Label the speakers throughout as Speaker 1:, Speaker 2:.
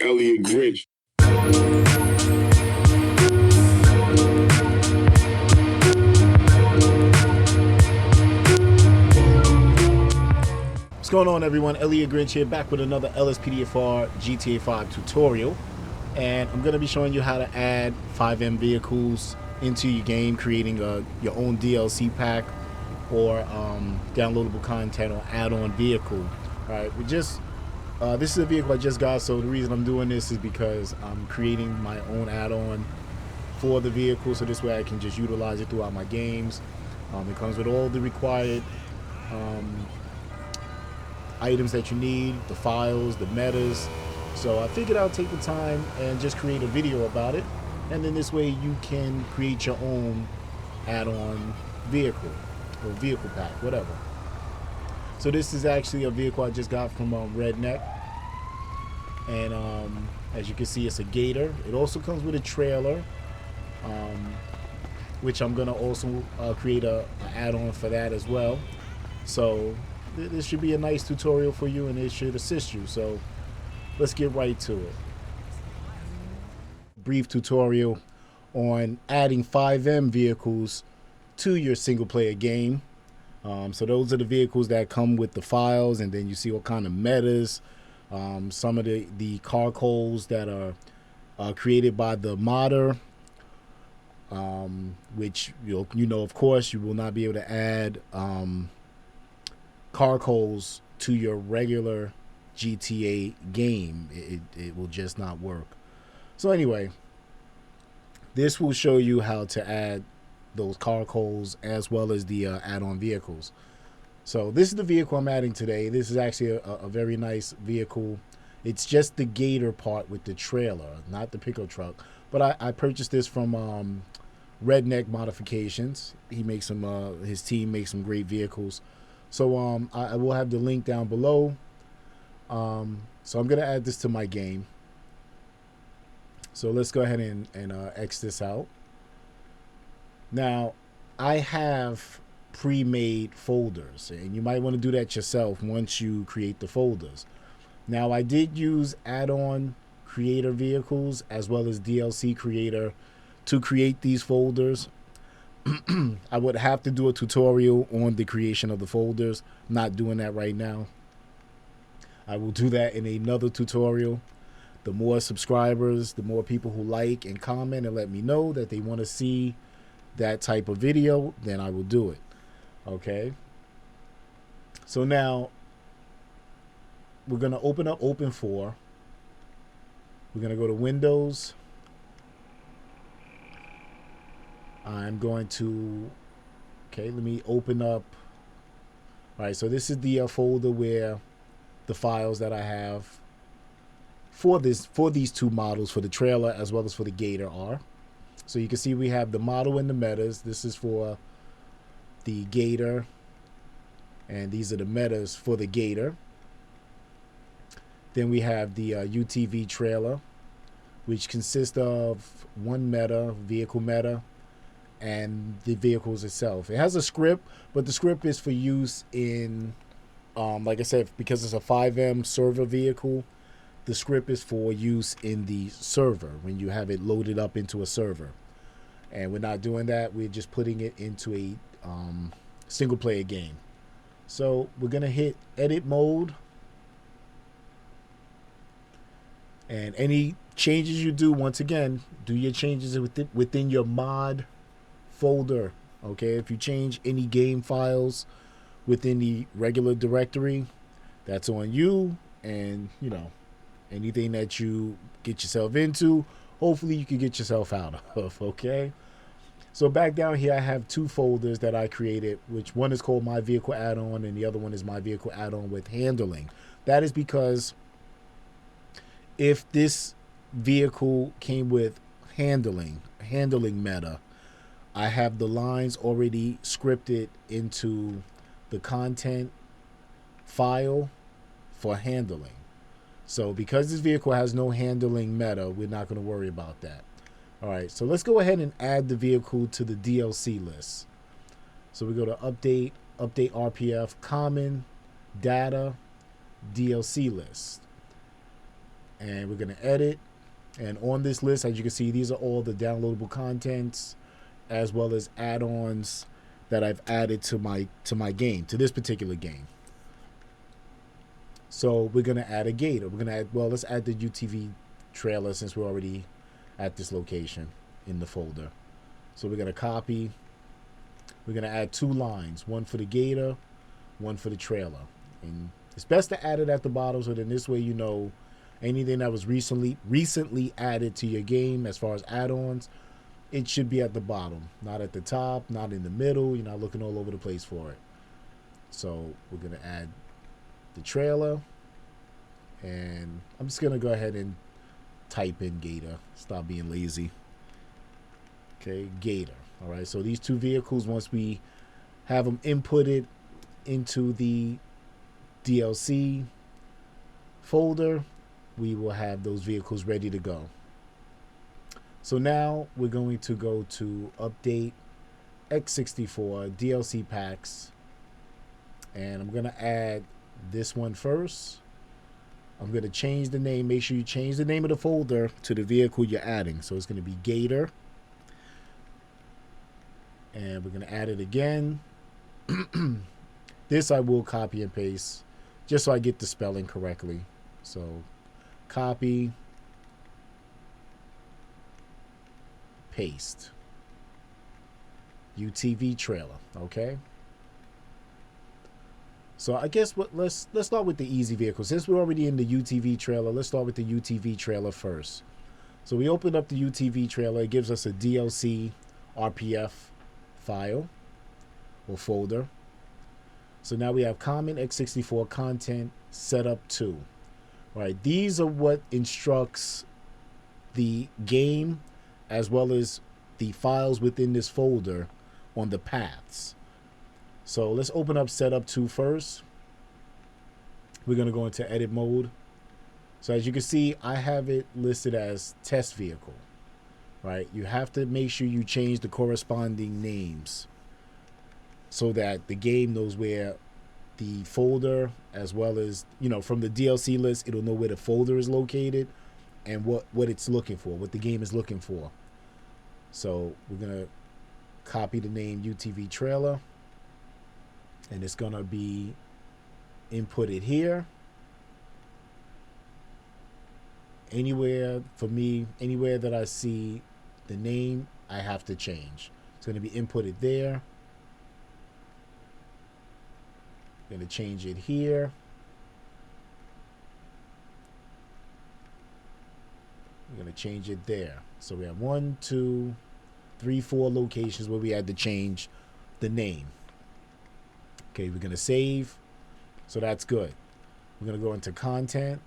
Speaker 1: Elliot Grinch.
Speaker 2: What's going on, everyone? Elliot Grinch here, back with another LSPDFR GTA 5 tutorial. And I'm going to be showing you how to add Fivem vehicles into your game, creating your own DLC pack or downloadable content or add-on vehicle. All right, this is a vehicle I just got, so the reason I'm doing this is because I'm creating my own add-on for the vehicle, so this way I can just utilize it throughout my games. It comes with all the required items that you need, the files, the metas. So I figured I'll take the time and just create a video about it, and then this way you can create your own add-on vehicle or vehicle pack, whatever. So this is actually a vehicle I just got from Redneck, and as you can see, it's a Gator. It also comes with a trailer, which I'm gonna also create an add-on for that as well. So this should be a nice tutorial for you, and it should assist you. So let's get right to it. Brief tutorial on adding Fivem vehicles to your single player game. So those are the vehicles that come with the files, and then you see all kind of metas, some of the car codes that are created by the modder, which you know, of course, you will not be able to add car codes to your regular GTA game. It will just not work. So anyway, this will show you how to add those car codes as well as the add-on vehicles. So this is the vehicle I'm adding today. This is actually a very nice vehicle. It's just the Gator part with the trailer, not the pickup truck. But I purchased this from Redneck Modifications. He makes some, his team makes some great vehicles. So I will have the link down below. So I'm gonna add this to my game. So let's go ahead and X this out. Now, I have pre-made folders, and you might want to do that yourself once you create the folders. Now, I did use add-on creator vehicles as well as DLC creator to create these folders. I would have to do a tutorial on the creation of the folders. I'm not doing that right now. I will do that in another tutorial. The more subscribers, the more people who like and comment and let me know that they want to see that type of video, then I will do it. Okay. So now we're going to open up Open4. We're going to go to Windows. I'm going to, okay, let me open up. All right, so this is the folder where the files that I have for these two models, for the trailer as well as for the Gator, are. So you can see we have the model and the metas. This is for the Gator, and these are the metas for the Gator. Then we have the UTV trailer, which consists of one meta, vehicle meta, and the vehicles itself. It has a script, but the script is for use in, like I said, because it's a Fivem server vehicle, the script is for use in the server when you have it loaded up into a server. And we're not doing that. We're just putting it into a single player game. So we're going to hit edit mode. And any changes you do, once again, do your changes within your mod folder. Okay, if you change any game files within the regular directory, that's on you. And, you know, anything that you get yourself into, hopefully you can get yourself out of. Okay, so back down here I have two folders that I created, which one is called My Vehicle Add-on and the other one is My Vehicle Add-on with Handling. That is because if this vehicle came with handling meta, I have the lines already scripted into the content file for handling. So because this vehicle has no handling meta, we're not going to worry about that. All right, so let's go ahead and add the vehicle to the DLC list. So we go to update RPF, common, data, DLC list. and we're going to edit. And on this list, as you can see, these are all the downloadable contents as well as add-ons that I've added to my game, to this particular game. So we're going to add a Gator. We're going to add, well, let's add the UTV trailer since we're already at this location in the folder. So we're going to copy. We're going to add 2 lines, one for the Gator, one for the trailer. And it's best to add it at the bottom so then this way you know anything that was recently added to your game as far as add-ons, it should be at the bottom, not at the top, not in the middle. You're not looking all over the place for it. So we're going to add the trailer, and I'm just going to go ahead and type in Gator. Stop being lazy. Okay, Gator. All right, so these 2 vehicles, once we have them inputted into the DLC folder, we will have those vehicles ready to go. So now we're going to go to update X64 DLC packs, and I'm going to add this one first. I'm going to change the name. Make sure you change the name of the folder to the vehicle you're adding. So it's going to be Gator, and we're going to add it again. This I will copy and paste just so I get the spelling correctly. So copy, paste, UTV trailer. Okay, so I guess let's start with the easy vehicle. Since we're already in the UTV trailer, let's start with the UTV trailer first. So we open up the UTV trailer. It gives us a DLC RPF file or folder. So now we have common x64 content setup 2. Right, these are what instructs the game as well as the files within this folder on the paths. So let's open up setup 2 first. We're going to go into edit mode. So as you can see, I have it listed as test vehicle. Right, you have to make sure you change the corresponding names so that the game knows where the folder, as well as, you know, from the DLC list, it'll know where the folder is located and what it's looking for, what the game is looking for. So we're going to copy the name UTV trailer, and it's going to be inputted here. Anywhere, for me, anywhere that I see the name, I have to change. It's going to be inputted there. Going to change it here. We're going to change it there. So we have 1, 2, 3, 4 locations where we had to change the name. Okay, we're going to save. So that's good. We're going to go into content.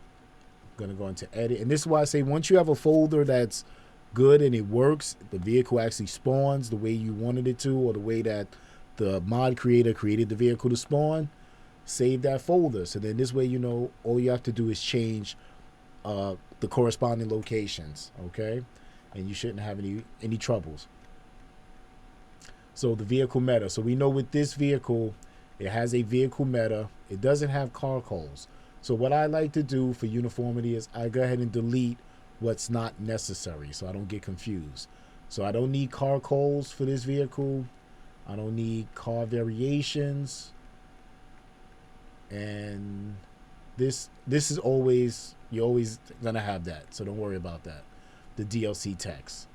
Speaker 2: We're going to go into edit. And this is why I say once you have a folder that's good and it works, the vehicle actually spawns the way you wanted it to, or the way that the mod creator created the vehicle to spawn, save that folder. So then this way, you know, all you have to do is change the corresponding locations, okay? And you shouldn't have any troubles. So the vehicle meta. So we know with this vehicle, it has a vehicle meta. It doesn't have car codes. So what I like to do for uniformity is I go ahead and delete what's not necessary so I don't get confused. So I don't need car codes for this vehicle. I don't need car variations. And this is always, you're always gonna have that, so don't worry about that. The DLC text.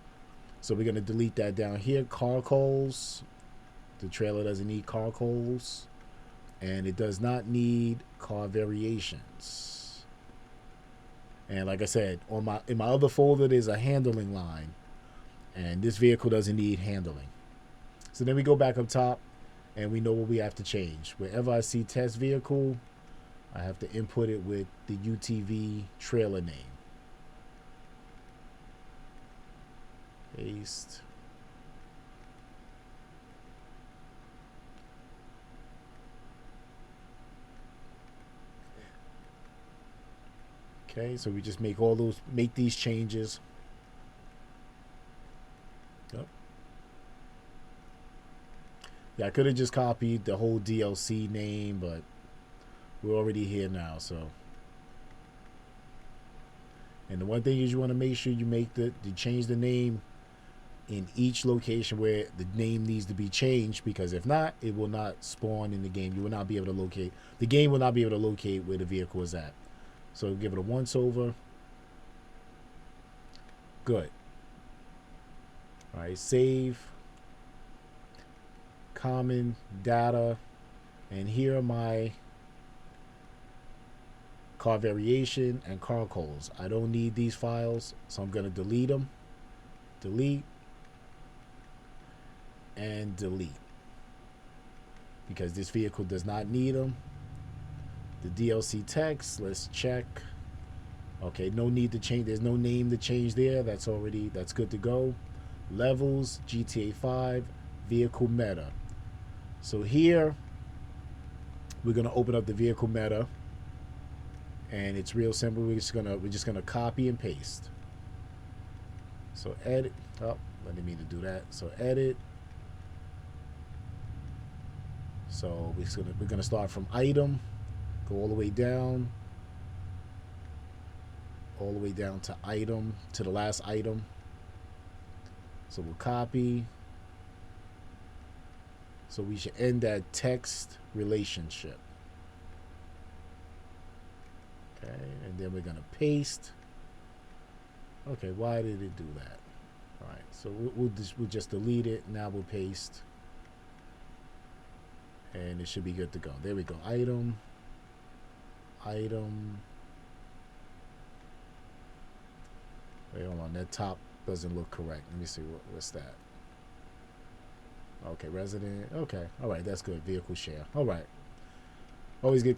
Speaker 2: So we're gonna delete that down here. Car codes. The trailer doesn't need car codes, and it does not need car variations. And like I said, in my other folder there's a handling line, and this vehicle doesn't need handling. So then we go back up top, and we know what we have to change. Wherever I see test vehicle, I have to input it with the UTV trailer name. Paste. Okay, so we just make these changes. Yep. Yeah, I could have just copied the whole DLC name, but we're already here now, so. And the one thing is you want to make sure you change the name in each location where the name needs to be changed, because if not, it will not spawn in the game. You will not be able to locate, the game will not be able to locate where the vehicle is at. So give it a once over. Good. All right, save, common, data, and here are my car variation and car codes. I don't need these files, so I'm going to delete them. Delete and delete, because this vehicle does not need them. The DLC text, let's check. Okay, no need to change. There's no name to change there. That's good to go. Levels, GTA 5, vehicle meta. So here, we're gonna open up the vehicle meta, and it's real simple. We're just gonna copy and paste. So edit. Oh, I didn't mean to do that. So edit. So we're gonna start from item, go all the way down to item, to the last item. So we'll copy. So we should end that text relationship. Okay, and then we're gonna paste. Okay, why did it do that? All right, so we'll just delete it. Now we'll paste, and it should be good to go. There we go. Item. Wait, hold on. That top doesn't look correct. Let me see. What's that? Okay, resident. Okay, all right, that's good. Vehicle share. All right. Always get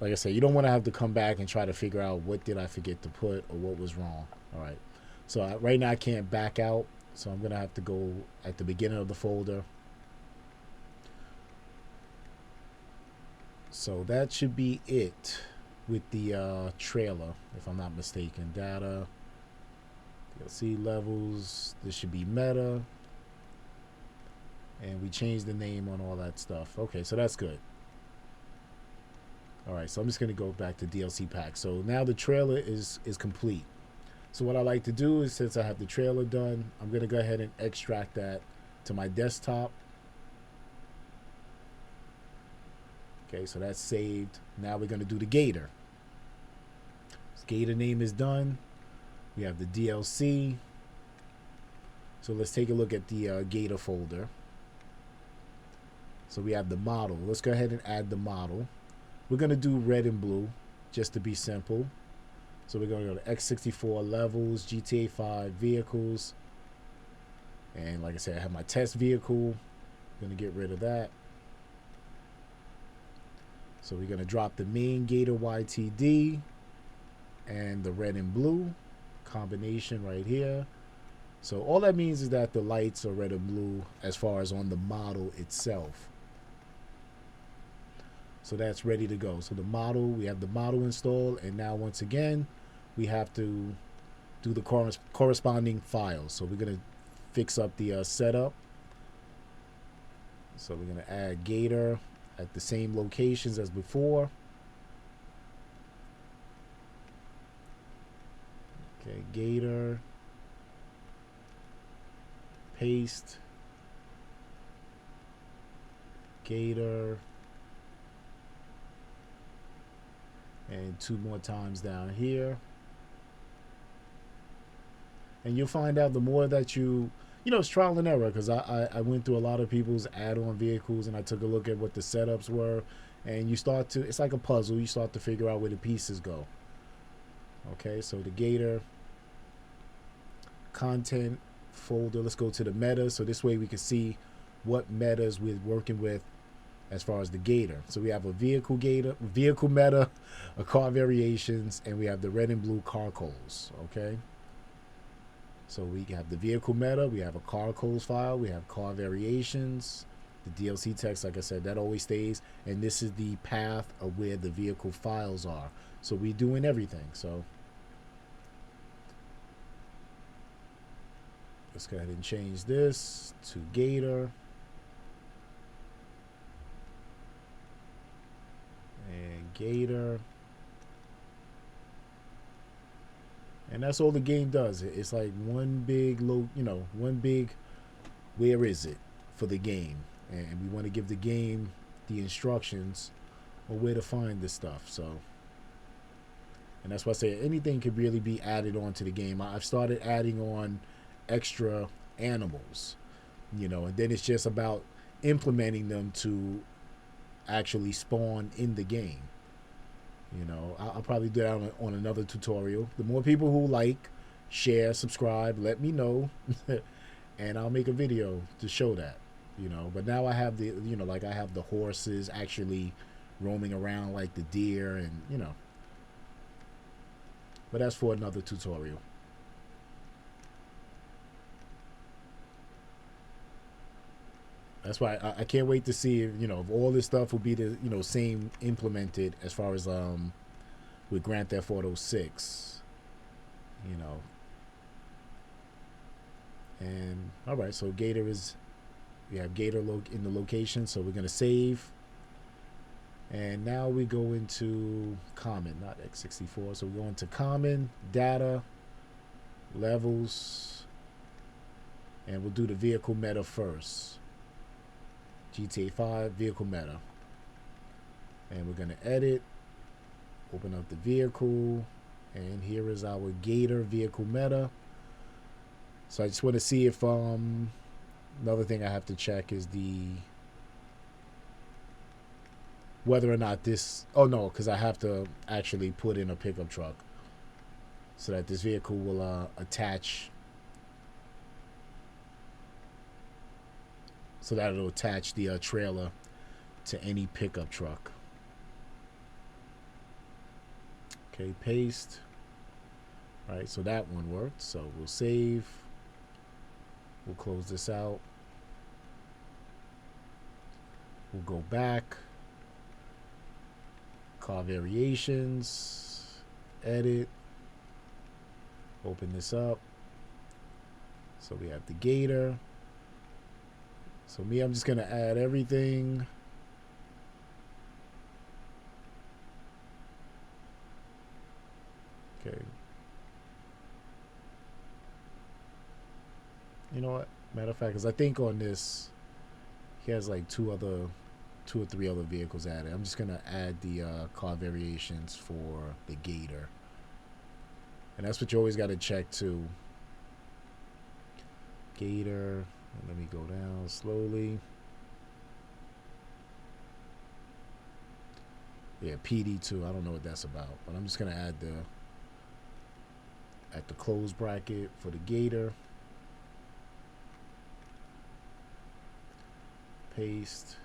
Speaker 2: like I said, you don't want to have to come back and try to figure out what did I forget to put or what was wrong. All right. So right now I can't back out, so I'm gonna have to go at the beginning of the folder. So that should be it with the trailer, if I'm not mistaken. Data, DLC levels. This should be meta. And we changed the name on all that stuff. Okay, so that's good. All right, so I'm just gonna go back to DLC pack. So now the trailer is complete. So what I like to do is, since I have the trailer done, I'm gonna go ahead and extract that to my desktop. Okay, so that's saved. Now we're gonna do the Gator. This Gator name is done. We have the DLC. So let's take a look at the Gator folder. So we have the model. Let's go ahead and add the model. We're going to do red and blue, just to be simple. So we're going to go to X64 levels, GTA 5 vehicles. And like I said, I have my test vehicle. I'm going to get rid of that. So we're going to drop the main Gator YTD and the red and blue combination right here. So all that means is that the lights are red and blue as far as on the model itself. So that's ready to go. So the model, we have the model installed, and now once again, we have to do the corresponding files. So we're gonna fix up the setup. So we're gonna add Gator at the same locations as before. Okay, Gator, paste, Gator, and 2 more times down here. And you'll find out the more that it's trial and error, because I went through a lot of people's add-on vehicles and I took a look at what the setups were, and it's like a puzzle. You start to figure out where the pieces go. Okay, so the Gator content folder, let's go to the meta, so this way we can see what metas we're working with as far as the Gator. So we have a vehicle meta, a car variations, and we have the red and blue car codes. Okay, so we have the vehicle meta, we have a car codes file, we have car variations, the DLC text, like I said, that always stays, and this is the path of where the vehicle files are. So we're doing everything. So let's go ahead and change this to Gator. And Gator. And that's all the game does. It's like one big one big where is it for the game, and we want to give the game the instructions on where to find this stuff. So, and that's why I say anything could really be added on to the game. I've started adding on extra animals, and then it's just about implementing them to actually spawn in the game. I'll probably do that on another tutorial. The more people who like, share, subscribe, let me know, and I'll make a video to show that. But now I have like I have the horses actually roaming around like the deer, and but that's for another tutorial. That's why I can't wait to see if all this stuff will be the same implemented as far as with Grand Theft Auto 6. And all right, so Gator we have Gator in the location, so we're gonna save. And now we go into common, not x64. So we go into common, data, levels, and we'll do the vehicle meta first. GTA 5 vehicle meta. And we're going to edit, open up the vehicle, and here is our Gator vehicle meta. So I just want to see if another thing I have to check is whether or not this, oh no, because I have to actually put in a pickup truck so that this vehicle will attach, so that it'll attach the trailer to any pickup truck. Okay, paste. All right, so that one worked. So we'll save. We'll close this out. We'll go back. Car variations. Edit. Open this up. So we have the Gator. So I'm just going to add everything. Okay. You know what? Matter of fact, because I think on this, he has like two or three other vehicles added. I'm just going to add the car variations for the Gator. And that's what you always got to check too. Gator. Let me go down slowly. Yeah, PD2. I don't know what that's about, but I'm just gonna add at the close bracket for the Gator. Paste.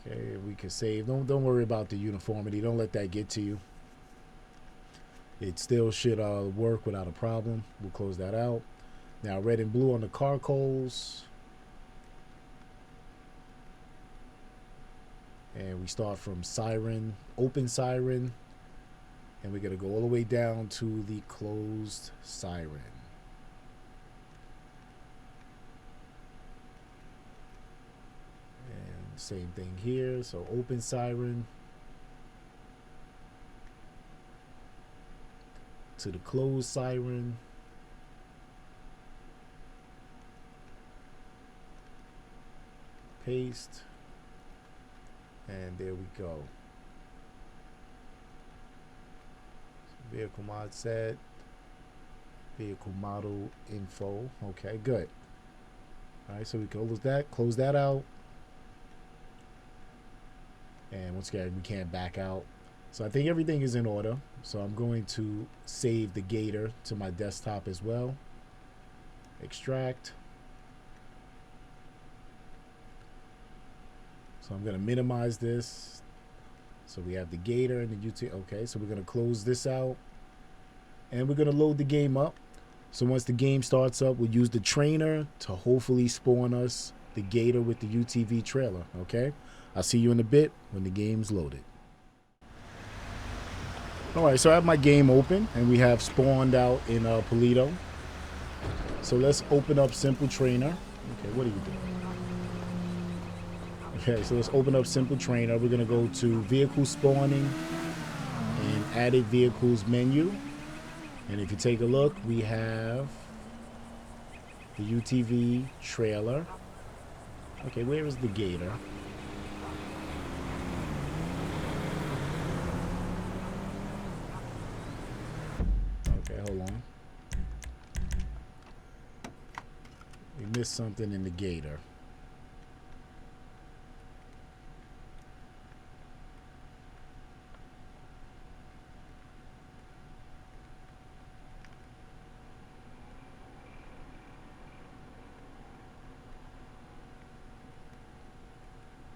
Speaker 2: Okay, we can save. Don't worry about the uniformity. Don't let that get to you. It still should work without a problem. We'll close that out. Now red and blue on the car coals. And we start from siren, open siren. And we're going to go all the way down to the closed siren. And same thing here. So open siren. To the closed siren. Paste. And there we go. So vehicle mod set. Vehicle model info. Okay, good. Alright, so we close that out. And once again, we can't back out. So I think everything is in order. So I'm going to save the Gator to my desktop as well. Extract. So I'm going to minimize this. So we have the Gator and the UT. Okay, so we're going to close this out. And we're going to load the game up. So once the game starts up, we'll use the trainer to hopefully spawn us the Gator with the UTV trailer. Okay, I'll see you in a bit when the game's loaded. Alright, so I have my game open and we have spawned out in Polito. So let's open up Simple Trainer. Okay, what are you doing? Okay, so let's open up Simple Trainer. We're gonna go to Vehicle Spawning and Added Vehicles menu. And if you take a look, we have the UTV trailer. Okay, where is the Gator? Okay, hold on. We missed something in the Gator.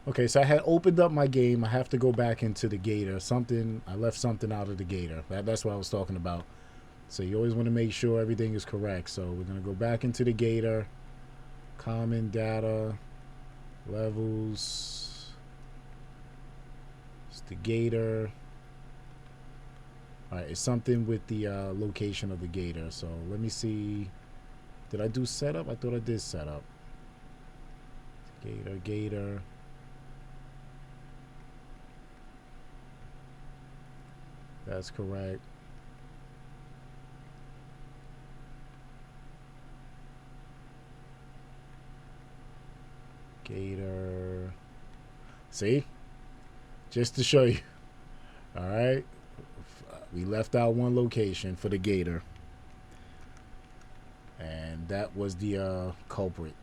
Speaker 2: Okay, so I had opened up my game. I have to go back into the Gator. I left something out of the Gator. That's what I was talking about. So you always want to make sure everything is correct. So we're going to go back into the Gator. Common data. Levels. It's the Gator. All right, it's something with the location of the Gator. So let me see. Did I do setup? I thought I did setup. Gator. That's correct. Gator. See? Just to show you. All right. We left out one location for the Gator. And that was the culprit.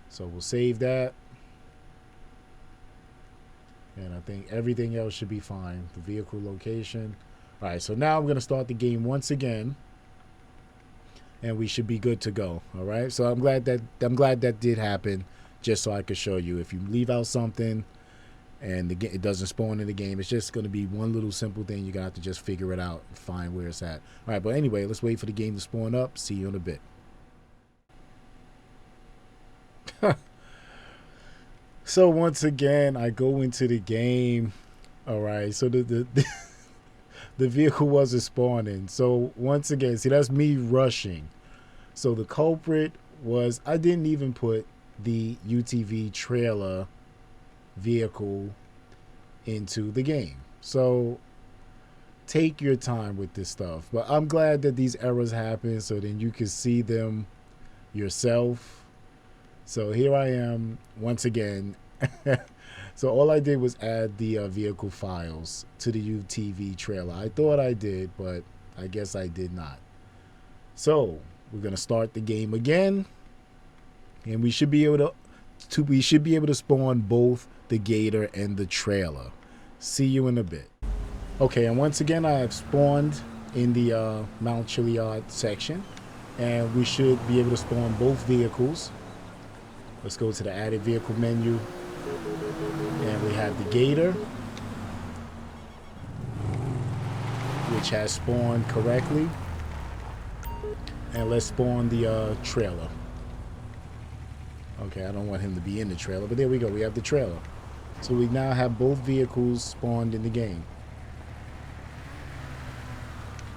Speaker 2: So we'll save that. And I think everything else should be fine. The vehicle location. All right, so now I'm going to start the game once again. And we should be good to go. All right, so I'm glad that did happen, just so I could show you. If you leave out something and it doesn't spawn in the game, it's just going to be one little simple thing. You're going to have to just figure it out and find where it's at. All right, but anyway, let's wait for the game to spawn up. See you in a bit. So once again, I go into the game. All right, so the vehicle wasn't spawning. So once again, see, that's me rushing. So the culprit was, I didn't even put the UTV trailer vehicle into the game. So take your time with this stuff. But I'm glad that these errors happen so then you can see them yourself. So here I am once again. So all I did was add the vehicle files to the UTV trailer. I thought I did, but I guess I did not. So we're gonna start the game again, and we should be able to spawn both the Gator and the trailer. See you in a bit. Okay, and once again I have spawned in the Mount Chiliad section, and we should be able to spawn both vehicles. Let's go to the added vehicle menu, and we have the Gator, which has spawned correctly, and let's spawn the trailer. Okay, I don't want him to be in the trailer, but there we go, we have the trailer. So we now have both vehicles spawned in the game.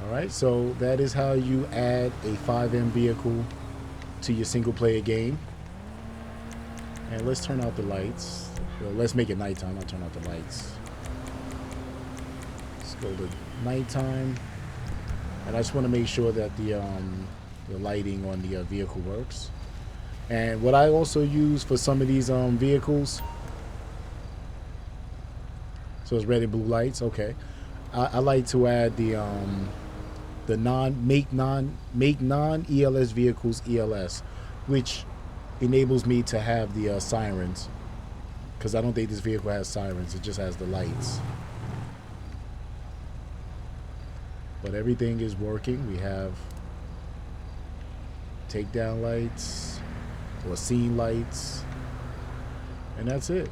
Speaker 2: Alright, so that is how you add a Fivem vehicle to your single player game. And let's turn out the lights. Well, let's make it nighttime. I'll turn out the lights. Let's go to nighttime. And I just want to make sure that the lighting on the vehicle works. And what I also use for some of these vehicles, so it's red and blue lights. Okay, I like to add the make non ELS vehicles ELS, which enables me to have the sirens, because I don't think this vehicle has sirens. It just has the lights. But everything is working. We have takedown lights or scene lights, and that's it.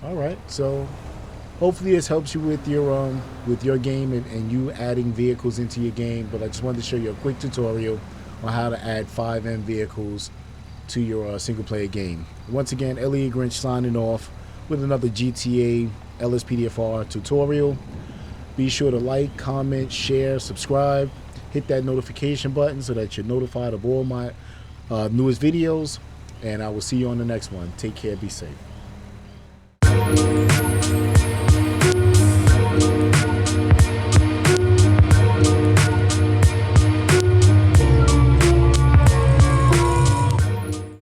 Speaker 2: All right, so hopefully this helps you with your game and you adding vehicles into your game. But I just wanted to show you a quick tutorial on how to add Fivem vehicles to your single player game. Once again, Elliot Grinch signing off with another GTA LSPDFR tutorial. Be sure to like, comment, share, subscribe, hit that notification button so that you're notified of all my newest videos. And I will see you on the next one. Take care. Be safe.